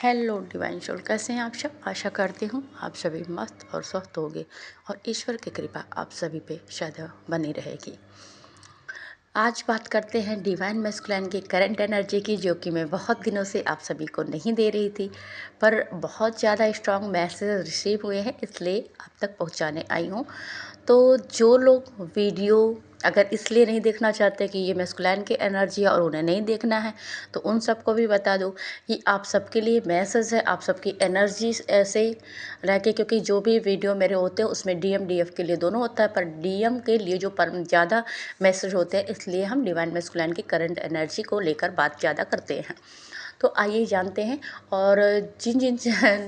Hello divine soul, कैसे हैं आप सब। आशा करती हूँ आप सभी मस्त और स्वस्थ होंगे और ईश्वर की कृपा आप सभी पे सदैव बनी रहेगी। आज बात करते हैं डिवाइन मैस्कुलिन की करंट एनर्जी की, जो कि मैं बहुत दिनों से आप सभी को नहीं दे रही थी, पर बहुत ज़्यादा स्ट्रांग मैसेज रिसीव हुए हैं, इसलिए आप तक पहुंचाने आई हूं। तो जो लोग वीडियो अगर इसलिए नहीं देखना चाहते कि ये मैस्कुलिन की एनर्जी है और उन्हें नहीं देखना है, तो उन सबको भी बता दूं कि आप सबके लिए मैसेज है, आप सबकी एनर्जी ऐसे रह के, क्योंकि जो भी वीडियो मेरे होते हैं उसमें डीएम डीएफ के लिए दोनों होता है, पर डीएम के लिए जो पर ज़्यादा मैसेज होते हैं, इसलिए हम डिवाइन मैस्कुलिन की करंट एनर्जी को लेकर बात ज़्यादा करते हैं। तो आइए जानते हैं। और जिन जिन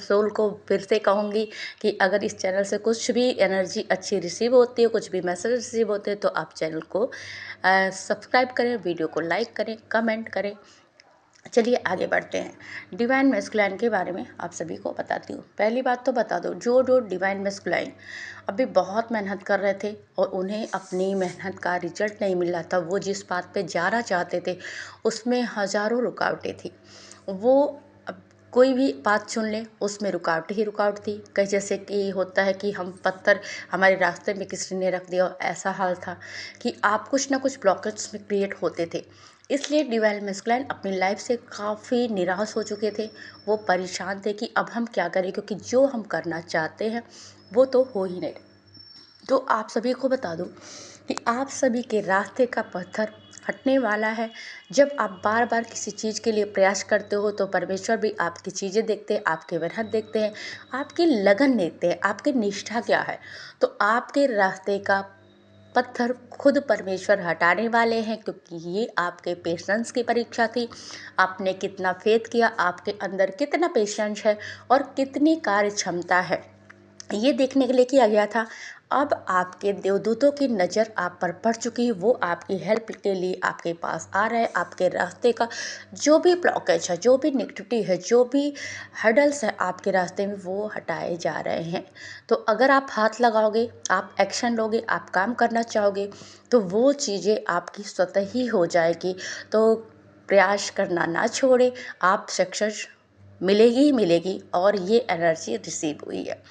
सोल को फिर से कहूँगी कि अगर इस चैनल से कुछ भी एनर्जी अच्छी रिसीव होती है, कुछ भी मैसेज रिसीव होते हैं, तो आप चैनल को सब्सक्राइब करें, वीडियो को लाइक करें, कमेंट करें। चलिए आगे बढ़ते हैं। डिवाइन मैस्कुलिन के बारे में आप सभी को बताती हूँ। पहली बात तो बता दो, जो डिवाइन मैस्कुलिन अभी बहुत मेहनत कर रहे थे और उन्हें अपनी मेहनत का रिजल्ट नहीं मिल रहा था, वो जिस बात पे जाना चाहते थे उसमें हज़ारों रुकावटें थी। वो अब कोई भी बात सुन ले उसमें रुकावट ही रुकावट थी। कहीं जैसे कि होता है कि हम पत्थर हमारे रास्ते में किसी ने रख दिया, और ऐसा हाल था कि आप कुछ ना कुछ ब्लॉकेज में क्रिएट होते थे। इसलिए डिवाइन मैस्कुलिन अपनी लाइफ से काफ़ी निराश हो चुके थे। वो परेशान थे कि अब हम क्या करें, क्योंकि जो हम करना चाहते हैं वो तो हो ही नहीं। तो आप सभी को बता दूं कि आप सभी के रास्ते का पत्थर हटने वाला है। जब आप बार बार किसी चीज़ के लिए प्रयास करते हो, तो परमेश्वर भी आपकी चीज़ें देखते हैं, आपकी मेहनत देखते हैं, आपकी लगन देखते हैं, आपकी निष्ठा क्या है। तो आपके रास्ते का पत्थर खुद परमेश्वर हटाने वाले हैं, क्योंकि ये आपके पेशेंस की परीक्षा थी। आपने कितना फेथ किया, आपके अंदर कितना पेशेंस है और कितनी कार्य क्षमता है, ये देखने के लिए किया गया था। अब आपके देवदूतों की नज़र आप पर पड़ चुकी है, वो आपकी हेल्प के लिए आपके पास आ रहे हैं। आपके रास्ते का जो भी ब्लॉकेज है, जो भी नेगेटिविटी है, जो भी हर्डल्स है आपके रास्ते में, वो हटाए जा रहे हैं। तो अगर आप हाथ लगाओगे, आप एक्शन लोगे, आप काम करना चाहोगे, तो वो चीज़ें आपकी स्वतः ही हो जाएगी। तो प्रयास करना ना छोड़े, आप सक्सेस मिलेगी ही मिलेगी। और ये एनर्जी रिसीव हुई है।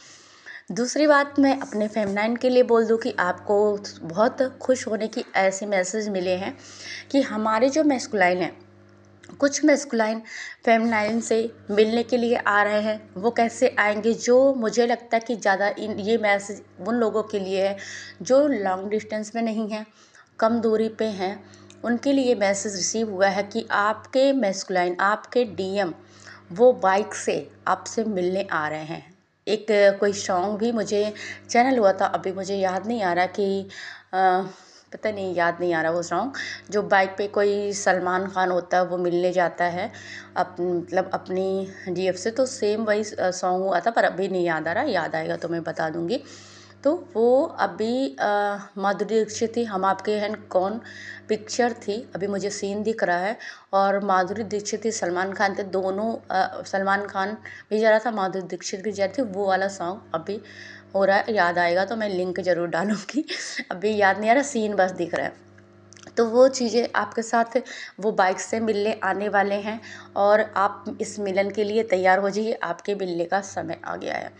दूसरी बात मैं अपने फेमिनाइन के लिए बोल दूं कि आपको बहुत खुश होने की ऐसे मैसेज मिले हैं कि हमारे जो मैस्कुलाइन हैं, कुछ मैस्कुलाइन फेमिनाइन से मिलने के लिए आ रहे हैं। वो कैसे आएंगे, जो मुझे लगता है कि ज़्यादा ये मैसेज उन लोगों के लिए है जो लॉन्ग डिस्टेंस में नहीं हैं, कम दूरी पे हैं। उनके लिए मैसेज रिसीव हुआ है कि आपके मैस्कुलाइन, आपके डीएम, वो बाइक से आपसे मिलने आ रहे हैं। एक कोई सॉन्ग भी मुझे चैनल हुआ था, अभी मुझे याद नहीं आ रहा कि पता नहीं, याद नहीं आ रहा वो सॉन्ग। जो बाइक पे कोई सलमान खान होता है, वो मिलने जाता है मतलब अपनी डीएफ से, तो सेम वही सॉन्ग हुआ था, पर अभी नहीं याद आ रहा। याद आएगा तो मैं बता दूंगी। तो वो अभी माधुरी दीक्षित थी, हम आपके हैं कौन पिक्चर थी, अभी मुझे सीन दिख रहा है। और माधुरी दीक्षित थी, सलमान खान थे, दोनों सलमान खान भी जा रहा था, माधुरी दीक्षित भी जा रही थी। वो वाला सॉन्ग अभी हो रहा है, याद आएगा तो मैं लिंक ज़रूर डालूंगी। अभी याद नहीं आ रहा, सीन बस दिख रहा है। तो वो चीज़ें आपके साथ वो बाइक से मिलने आने वाले हैं, और आप इस मिलन के लिए तैयार हो जाइए, आपके मिलने का समय आ गया है।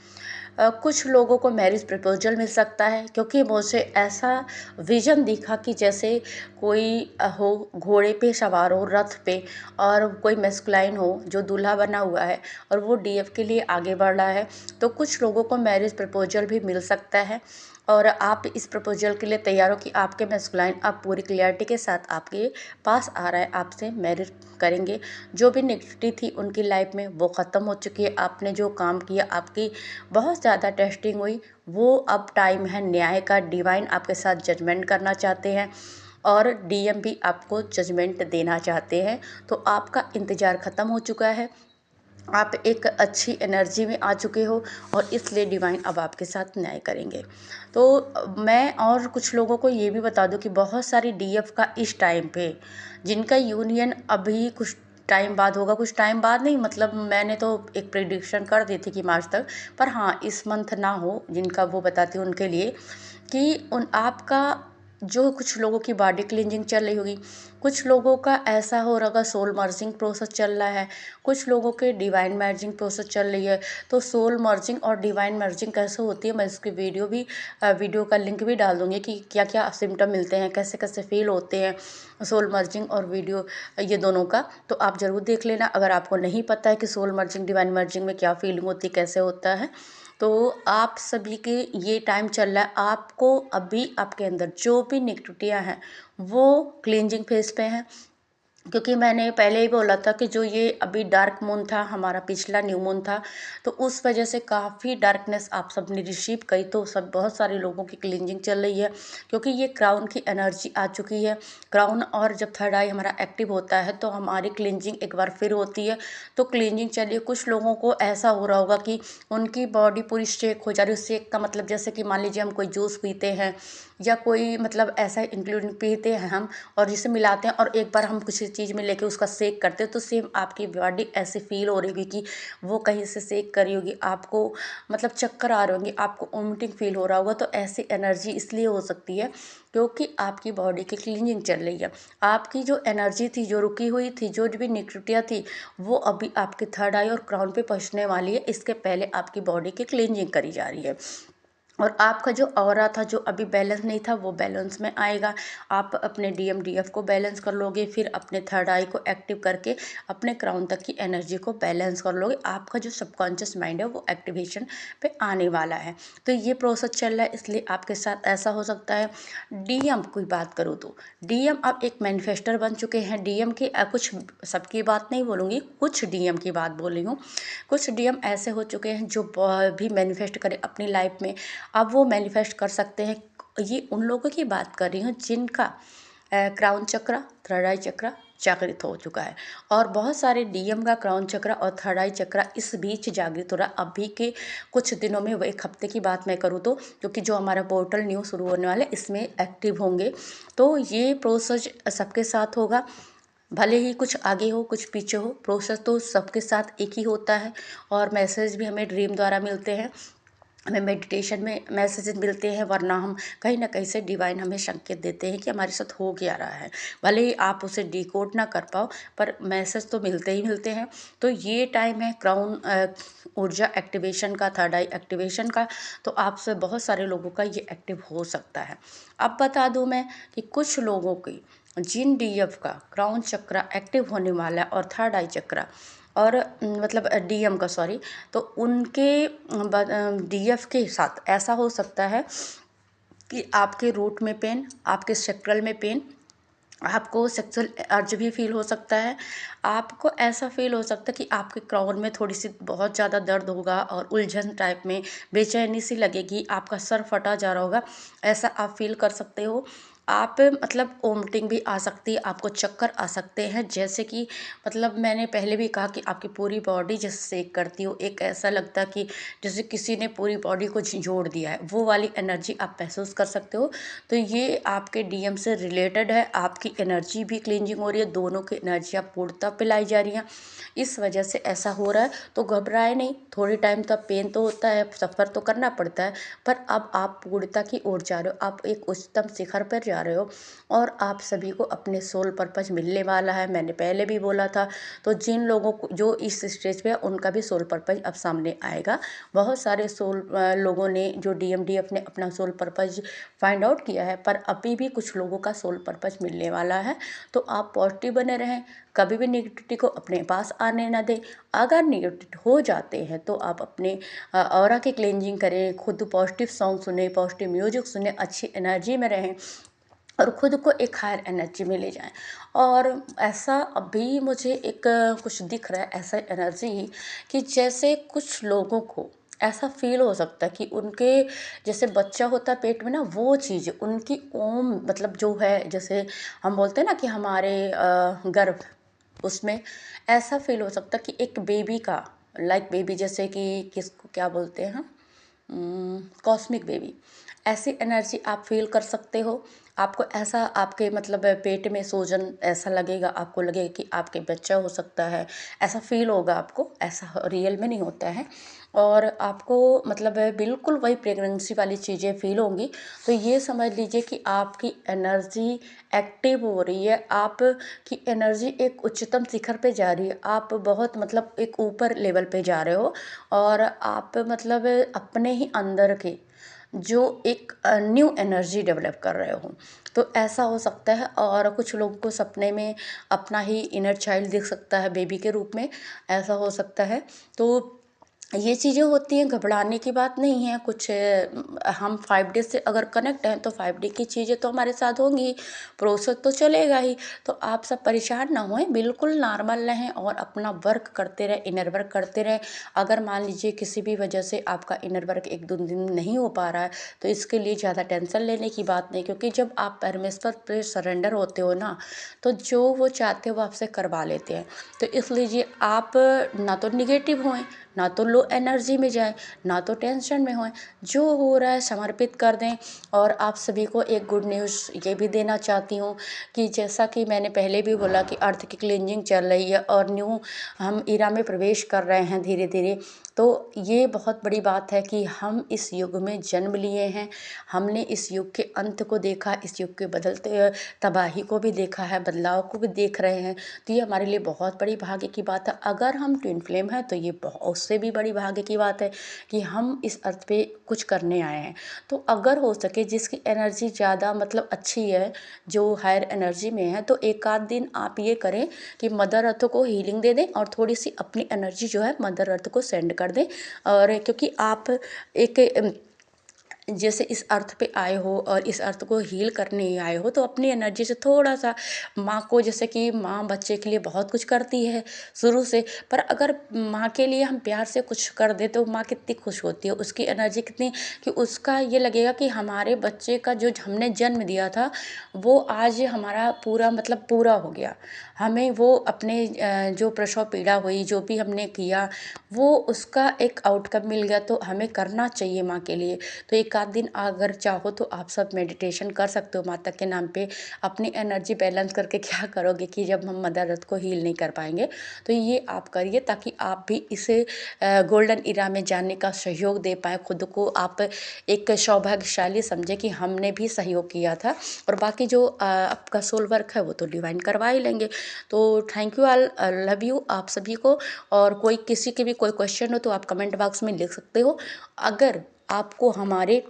कुछ लोगों को मैरिज प्रपोजल मिल सकता है, क्योंकि मुझे ऐसा विजन दिखा कि जैसे कोई हो घोड़े पे सवार हो, रथ पे, और कोई मैस्कुलाइन हो जो दूल्हा बना हुआ है और वो डीएफ के लिए आगे बढ़ रहा है। तो कुछ लोगों को मैरिज प्रपोजल भी मिल सकता है, और आप इस प्रपोजल के लिए तैयार हो कि आपके मैस्कुलाइन अब पूरी क्लियरिटी के साथ आपके पास आ रहा है, आपसे मैरिज करेंगे। जो भी नेगेटिविटी थी उनकी लाइफ में वो ख़त्म हो चुकी है। आपने जो काम किया, आपकी बहुत ज़्यादा टेस्टिंग हुई, वो अब टाइम है न्याय का। डिवाइन आपके साथ जजमेंट करना चाहते हैं, और डीएम भी आपको जजमेंट देना चाहते हैं। तो आपका इंतज़ार ख़त्म हो चुका है, आप एक अच्छी एनर्जी में आ चुके हो, और इसलिए डिवाइन अब आपके साथ न्याय करेंगे। तो मैं और कुछ लोगों को ये भी बता दूं कि बहुत सारी डीएफ का इस टाइम पे, जिनका यूनियन अभी कुछ टाइम बाद होगा, कुछ टाइम बाद नहीं, मतलब मैंने तो एक प्रेडिक्शन कर दी थी कि मार्च तक, पर हाँ इस मंथ ना हो, जिनका वो बताती हूँ उनके लिए कि उन आपका जो कुछ लोगों की बॉडी क्लींजिंग चल रही होगी, कुछ लोगों का ऐसा हो रहा होगा सोल मर्जिंग प्रोसेस चल रहा है, कुछ लोगों के डिवाइन मर्जिंग प्रोसेस चल रही है। तो सोल मर्जिंग और डिवाइन मर्जिंग कैसे होती है, मैं इसकी वीडियो का लिंक भी डाल दूँगी कि क्या क्या सिम्टम मिलते हैं, कैसे कैसे फील होते हैं सोल मर्जिंग और वीडियो ये दोनों का। तो आप ज़रूर देख लेना। अगर आपको नहीं पता है कि सोल मर्जिंग डिवाइन मर्जिंग में क्या फीलिंग होती है, कैसे होता है, तो आप सभी के ये टाइम चल रहा है, आपको अभी आपके अंदर जो भी नेगेटिविटियाँ हैं वो क्लींजिंग फेज पे हैं। क्योंकि मैंने पहले ही बोला था कि जो ये अभी डार्क मून था, हमारा पिछला न्यू मून था, तो उस वजह से काफ़ी डार्कनेस आप सब ने रिसीव करी, तो सब बहुत सारे लोगों की क्लींजिंग चल रही है। क्योंकि ये क्राउन की एनर्जी आ चुकी है। क्राउन और जब थर्ड आई हमारा एक्टिव होता है तो हमारी क्लींजिंग एक बार फिर होती है। तो क्लींजिंग चलिए, कुछ लोगों को ऐसा हो रहा होगा कि उनकी बॉडी पूरी शेक हो जा रही है। शेक का मतलब जैसे कि मान लीजिए हम कोई जूस पीते हैं या कोई मतलब ऐसा इंक्लूडिंग पीते हैं हम, और जिसे मिलाते हैं और एक बार हम किसी चीज़ में लेके उसका सेक करते हैं, तो सेम आपकी बॉडी ऐसे फील हो रही होगी कि वो कहीं से सेक करी होगी, आपको मतलब चक्कर आ रहे होंगे, आपको वोमिटिंग फील हो रहा होगा। तो ऐसी एनर्जी इसलिए हो सकती है क्योंकि आपकी बॉडी की क्लीनिंग चल रही है। आपकी जो एनर्जी थी, जो रुकी हुई थी, जो भी नेगेटिविटियाँ थी, वो अभी आपके थर्ड आई और क्राउन पे पहुँचने वाली है। इसके पहले आपकी बॉडी की क्लीनिंग करी जा रही है। और आपका जो ऑरा था, जो अभी बैलेंस नहीं था, वो बैलेंस में आएगा। आप अपने डीएमडीएफ को बैलेंस कर लोगे, फिर अपने थर्ड आई को एक्टिव करके अपने क्राउन तक की एनर्जी को बैलेंस कर लोगे। आपका जो सबकॉन्शियस माइंड है वो एक्टिवेशन पे आने वाला है। तो ये प्रोसेस चल रहा है, इसलिए आपके साथ ऐसा हो सकता है। डीएम की बात करूँ तो डीएम अब एक मैनिफेस्टर बन चुके हैं। डीएम की कुछ सबकी बात नहीं बोलूँगी, कुछ डीएम की बात बोल रही हूँ। कुछ डीएम ऐसे हो चुके हैं जो भी मैनिफेस्ट करें अपनी लाइफ में, अब वो मैनिफेस्ट कर सकते हैं। ये उन लोगों की बात कर रही हूँ जिनका क्राउन चक्र, थर्ड आई चक्र जागृत हो चुका है। और बहुत सारे डीएम का क्राउन चक्र और थर्ड आई चक्र इस बीच जागृत हो रहा है अभी के कुछ दिनों में। वो एक हफ्ते की बात मैं करूँ तो, क्योंकि जो हमारा पोर्टल न्यू शुरू होने वाला है इसमें एक्टिव होंगे। तो ये प्रोसेस सबके साथ होगा, भले ही कुछ आगे हो कुछ पीछे हो, प्रोसेस तो सबके साथ एक ही होता है। और मैसेज भी हमें ड्रीम द्वारा मिलते हैं, हमें मेडिटेशन में मैसेजेस मिलते हैं, वरना हम कहीं ना कहीं से डिवाइन हमें संकेत देते हैं कि हमारे साथ हो क्या रहा है। भले ही आप उसे डिकोड ना कर पाओ, पर मैसेज तो मिलते ही मिलते हैं। तो ये टाइम है क्राउन ऊर्जा एक्टिवेशन का, थर्ड आई एक्टिवेशन का। तो आपसे बहुत सारे लोगों का ये एक्टिव हो सकता है। अब बता दूं मैं कि कुछ लोगों की जिन डीएफ का क्राउन चक्र एक्टिव होने वाला है और थर्ड आई चक्र और मतलब डीएम का सॉरी, तो उनके डीएफ के साथ ऐसा हो सकता है कि आपके रूट में पेन, आपके सेक्टरल में पेन, आपको सेक्सुअल अर्ज भी फील हो सकता है। आपको ऐसा फील हो सकता है कि आपके क्राउन में थोड़ी सी बहुत ज़्यादा दर्द होगा और उलझन टाइप में बेचैनी सी लगेगी, आपका सर फटा जा रहा होगा, ऐसा आप फील कर सकते हो। आप मतलब वोमिटिंग भी आ सकती है, आपको चक्कर आ सकते हैं। जैसे कि मतलब मैंने पहले भी कहा कि आपकी पूरी बॉडी जैसे शेक करती हो, एक ऐसा लगता है कि जैसे किसी ने पूरी बॉडी को झिंझोड़ दिया है, वो वाली एनर्जी आप महसूस कर सकते हो। तो ये आपके डीएम से रिलेटेड है। आपकी एनर्जी भी क्लींजिंग हो रही है, दोनों की एनर्जियाँ पूर्णतः पिलाई जा रही हैं, इस वजह से ऐसा हो रहा है। तो घबराए नहीं, थोड़ी टाइम तक पेन तो होता है, सफ़र तो करना पड़ता है, पर अब आप पूर्णता की ओर जा रहे हो, आप एक उच्चतम शिखर पर जा रहे हो और आप सभी को अपने सोल पर्पज मिलने वाला है। मैंने पहले भी बोला था। तो जिन लोगों को जो इस स्टेज पे है उनका भी सोल पर्पज अब सामने आएगा। बहुत सारे लोगों ने जो डीएमडीएफ ने अपना सोल पर्पज फाइंड आउट किया है, पर अभी भी कुछ लोगों का सोल पर्पज मिलने वाला है। तो आप पॉजिटिव बने रहें, कभी भी नेगेटिविटी को अपने पास आने ना दें। अगर नेगेटिव हो जाते हैं तो आप अपने ऑरा की क्लेंजिंग करें, खुद पॉजिटिव सॉन्ग सुने, पॉजिटिव म्यूजिक सुने, अच्छी एनर्जी में रहें और खुद को एक हायर एनर्जी में ले जाएं। और ऐसा अभी मुझे एक कुछ दिख रहा है, ऐसा एनर्जी कि जैसे कुछ लोगों को ऐसा फील हो सकता है कि उनके जैसे बच्चा होता है पेट में ना, वो चीज़ उनकी ओम मतलब जो है, जैसे हम बोलते हैं ना कि हमारे गर्भ, उसमें ऐसा फील हो सकता है कि एक बेबी का, लाइक बेबी जैसे कि किसको क्या बोलते हैं हम, कॉस्मिक बेबी, ऐसी एनर्जी आप फील कर सकते हो। आपको ऐसा आपके मतलब पेट में सूजन ऐसा लगेगा, आपको लगेगा कि आपके बच्चा हो सकता है, ऐसा फील होगा आपको, ऐसा रियल में नहीं होता है। और आपको मतलब बिल्कुल वही प्रेगनेंसी वाली चीज़ें फील होंगी। तो ये समझ लीजिए कि आपकी एनर्जी एक्टिव हो रही है, आपकी एनर्जी एक उच्चतम शिखर पे जा रही है, आप बहुत मतलब एक ऊपर लेवल पे जा रहे हो। और आप मतलब अपने ही अंदर के जो एक न्यू एनर्जी डेवलप कर रहे हो। तो ऐसा हो सकता है। और कुछ लोगों को सपने में अपना ही इनर चाइल्ड दिख सकता है बेबी के रूप में, ऐसा हो सकता है। तो ये चीज़ें होती हैं, घबराने की बात नहीं है कुछ। हम 5 डे से अगर कनेक्ट हैं तो 5 डे की चीज़ें तो हमारे साथ होंगी, प्रोसेस तो चलेगा ही। तो आप सब परेशान ना होएं, बिल्कुल नॉर्मल रहें और अपना वर्क करते रहें, इनर वर्क करते रहें। अगर मान लीजिए किसी भी वजह से आपका इनर वर्क 1-2 दिन नहीं हो पा रहा है, तो इसके लिए ज़्यादा टेंशन लेने की बात नहीं, क्योंकि जब आप परमेश्वर पे सरेंडर होते हो ना, तो जो वो चाहते हो वो आपसे करवा लेते हैं। तो इसलिए आप ना तो निगेटिव होएं, ना तो लो एनर्जी में जाएं, ना तो टेंशन में होएं, जो हो रहा है समर्पित कर दें। और आप सभी को एक गुड न्यूज़ ये भी देना चाहती हूँ कि जैसा कि मैंने पहले भी बोला कि अर्थ की क्लींजिंग चल रही है और न्यू हम ईरा में प्रवेश कर रहे हैं धीरे धीरे। तो ये बहुत बड़ी बात है कि हम इस युग में जन्म लिए हैं, हमने इस युग के अंत को देखा, इस युग के बदलते तबाही को भी देखा है, बदलाव को भी देख रहे हैं। तो ये हमारे लिए बहुत बड़ी भाग्य की बात है। अगर हम ट्विन फ्लेम हैं तो ये उससे भी बड़ी भाग्य की बात है कि हम इस अर्थ पे कुछ करने आए हैं। तो अगर हो सके जिसकी एनर्जी ज़्यादा मतलब अच्छी है, जो हायर एनर्जी में है, तो एक आध दिन आप ये करें कि मदर अर्थ को हीलिंग दे दें और थोड़ी सी अपनी एनर्जी जो है मदर अर्थ को सेंड कर दें। और क्योंकि आप एक जैसे इस अर्थ पे आए हो और इस अर्थ को हील करने ही आए हो, तो अपनी एनर्जी से थोड़ा सा माँ को, जैसे कि माँ बच्चे के लिए बहुत कुछ करती है शुरू से, पर अगर माँ के लिए हम प्यार से कुछ कर दे तो माँ कितनी खुश होती है, उसकी एनर्जी कितनी, कि उसका ये लगेगा कि हमारे बच्चे का जो हमने जन्म दिया था वो आज हमारा पूरा मतलब पूरा हो गया। हमें वो अपने जो प्रसव पीड़ा हुई, जो भी हमने किया, वो उसका एक आउटकम मिल गया। तो हमें करना चाहिए माँ के लिए। तो एक आध दिन अगर चाहो तो आप सब मेडिटेशन कर सकते हो माता के नाम पे। अपनी एनर्जी बैलेंस करके क्या करोगे कि जब हम मदर अर्थ को हील नहीं कर पाएंगे, तो ये आप करिए ताकि आप भी इसे गोल्डन इरा में जाने का सहयोग दे पाए। खुद को आप एक सौभाग्यशाली समझे कि हमने भी सहयोग किया था। और बाकी जो आपका सोल वर्क है वो तो डिवाइन करवा ही लेंगे। तो thank you all, love you आप सभी को। और कोई किसी के भी कोई क्वेश्चन हो तो आप कमेंट बॉक्स में लिख सकते हो। अगर आपको हमारे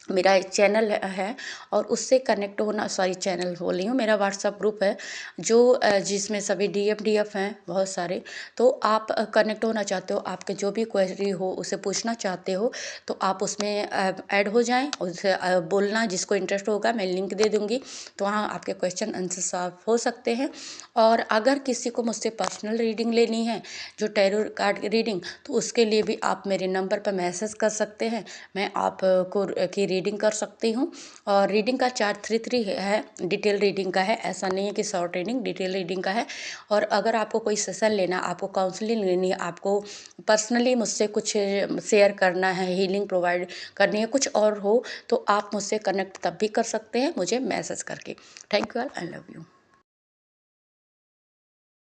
मेरा एक चैनल है और उससे कनेक्ट होना, सॉरी चैनल बोल रही हूँ, मेरा व्हाट्सअप ग्रुप है जो जिसमें सभी डीएफ हैं बहुत सारे। तो आप कनेक्ट होना चाहते हो, आपके जो भी क्वेरी हो उसे पूछना चाहते हो, तो आप उसमें ऐड हो जाएं, उससे बोलना, जिसको इंटरेस्ट होगा मैं लिंक दे दूँगी। तो वहाँ आपके क्वेश्चन आंसर सॉल्व हो सकते हैं। और अगर किसी को मुझसे पर्सनल रीडिंग लेनी है, जो टैरो कार्ड की रीडिंग, तो उसके लिए भी आप मेरे नंबर पर मैसेज कर सकते हैं, मैं आपको की रीडिंग कर सकती हूँ। और रीडिंग का चार्ज 33 है, डिटेल रीडिंग का है, ऐसा नहीं है कि शॉर्ट रीडिंग, डिटेल रीडिंग का है। और अगर आपको कोई सेशन लेना, आपको काउंसलिंग लेनी है, आपको पर्सनली मुझसे कुछ शेयर करना है, हीलिंग प्रोवाइड करनी है, कुछ और हो, तो आप मुझसे कनेक्ट तब भी कर सकते हैं मुझे मैसेज करके। Thank you all, I love you.